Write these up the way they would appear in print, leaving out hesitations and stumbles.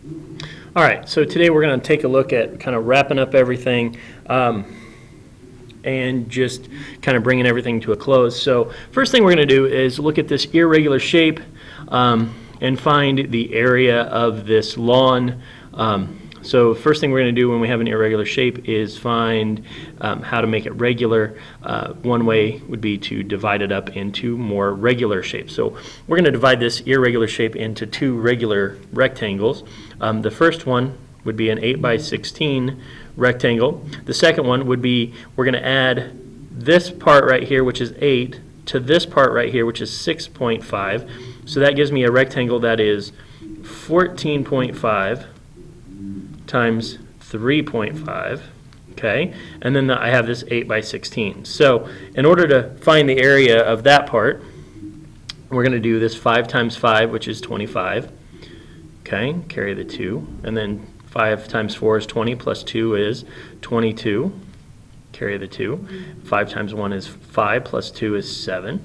All right, so today we're going to take a look at kind of wrapping up everything and just kind of bringing everything to a close. So first thing we're going to do is look at this irregular shape and find the area of this lawn. So first thing we're going to do when we have an irregular shape is find how to make it regular. One way would be to divide it up into more regular shapes. So we're going to divide this irregular shape into two regular rectangles. The first one would be an 8 by 16 rectangle. The second one would be we're going to add this part right here, which is 8, to this part right here, which is 6.5. So that gives me a rectangle that is 14.5 times 3.5, okay? And then I have this 8 by 16. So in order to find the area of that part, we're going to do this 5 times 5, which is 25, okay? Carry the 2. And then 5 times 4 is 20, plus 2 is 22. Carry the 2. 5 times 1 is 5, plus 2 is 7.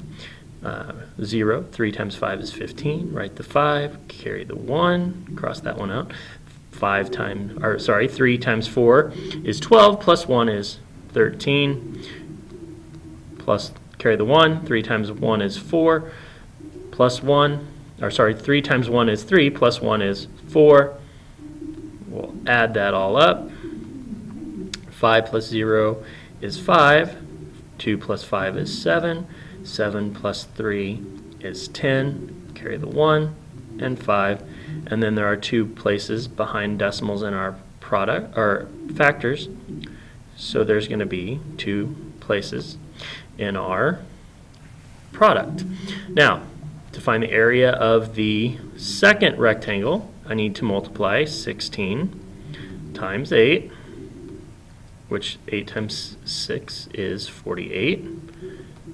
0. 3 times 5 is 15. Write the 5. Carry the 1. Cross that one out. 3 times 4 is 12, plus 1 is 13, plus carry the 1, 3 times 1 is 4, plus 1, 3 times 1 is 3, plus 1 is 4. We'll add that all up. 5 plus 0 is 5, 2 plus 5 is 7, 7 plus 3 is 10, carry the 1, and 5. And then there are 2 places behind decimals in our product or factors. So there's going to be 2 places in our product. Now, to find the area of the second rectangle, I need to multiply 16 times 8, which 8 times 6 is 48.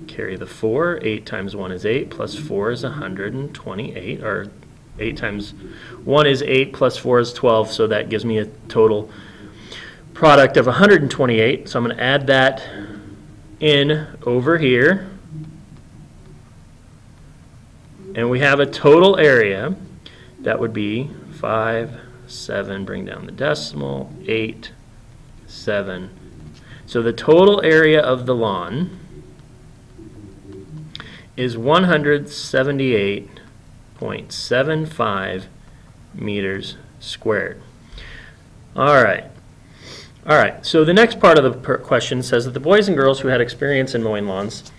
Carry the 4. 8 times 1 is 8, plus 4 is 128, or 8 times 1 is 8, plus 4 is 12, so that gives me a total product of 128. So I'm going to add that in over here. And we have a total area that would be 5, 7, bring down the decimal, 8, 7. So the total area of the lawn is 178.75 meters squared. All right. So the next part of the question says that the boys and girls who had experience in mowing lawns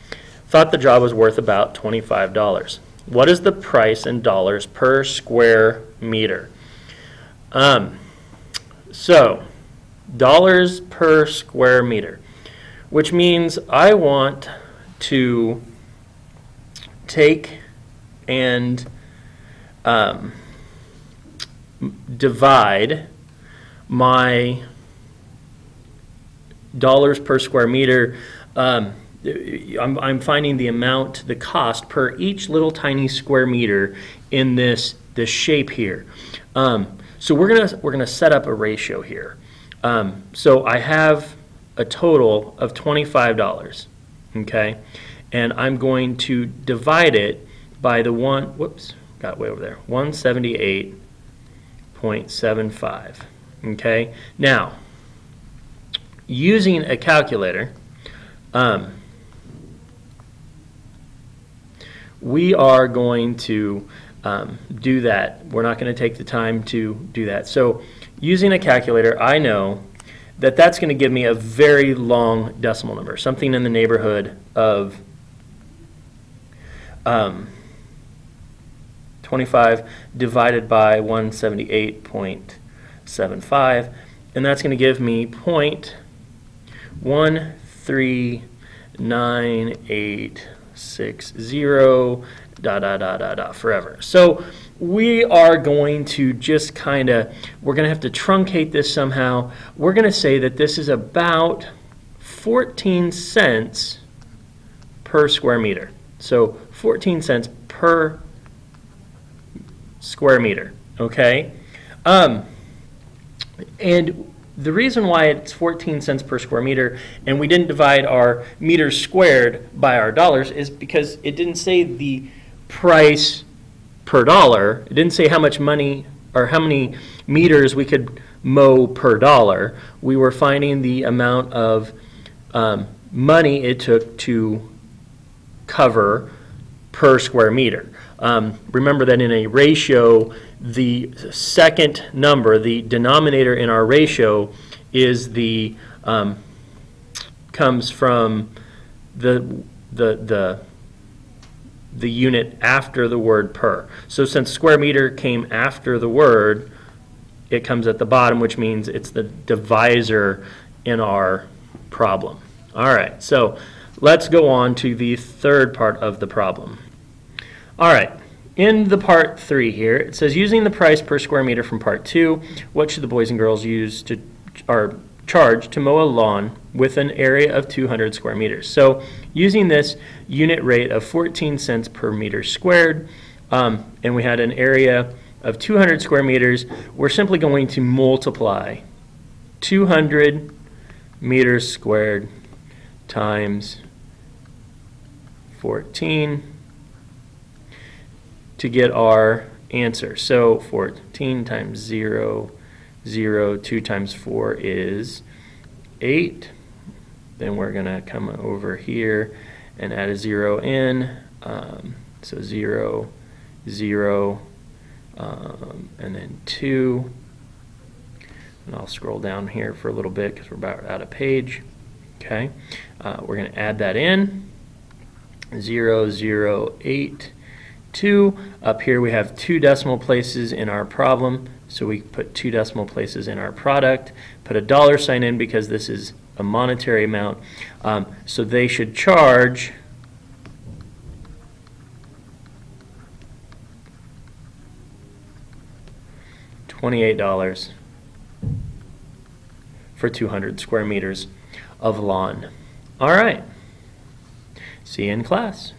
thought the job was worth about $25. What is the price in dollars per square meter? So dollars per square meter, which means I want to take and divide my dollars per square meter. I'm finding the amount, the cost per each little tiny square meter in this shape here. So we're gonna set up a ratio here. So I have a total of $25, okay, and I'm going to divide it by the 178.75. Okay, now using a calculator, we are going to do that. We're not going to take the time to do that. So using a calculator, I know that that's going to give me a very long decimal number, something in the neighborhood of 25 divided by 178.75, and that's going to give me 0.13986 forever. So we are going to just we're going to have to truncate this somehow. We're going to say that this is about 14 cents per square meter. So 14 cents per square meter, okay? And the reason why it's 14 cents per square meter and we didn't divide our meters squared by our dollars is because it didn't say the price per dollar. It didn't say how much money or how many meters we could mow per dollar. We were finding the amount of money it took to cover per square meter. Remember that in a ratio, the second number, the denominator in our ratio, is the comes from the unit after the word per. So since square meter came after the word, it comes at the bottom, which means it's the divisor in our problem. All right, so let's go on to the third part of the problem. All right, in the part 3 here, it says using the price per square meter from part 2, what should the boys and girls use to charge to mow a lawn with an area of 200 square meters? So using this unit rate of 14 cents per meter squared, and we had an area of 200 square meters, we're simply going to multiply 200 meters squared times 14 to get our answer. So 14 times 0, 0, 2 times 4 is 8. Then we're going to come over here and add a 0 in. So 0, 0, and then 2. And I'll scroll down here for a little bit because we're about out of page. Okay, we're going to add that in. 0, 0, 8, 2. Up here we have 2 decimal places in our problem, so we put 2 decimal places in our product. Put a dollar sign in because this is a monetary amount. So they should charge $28 for 200 square meters of lawn. All right. See you in class.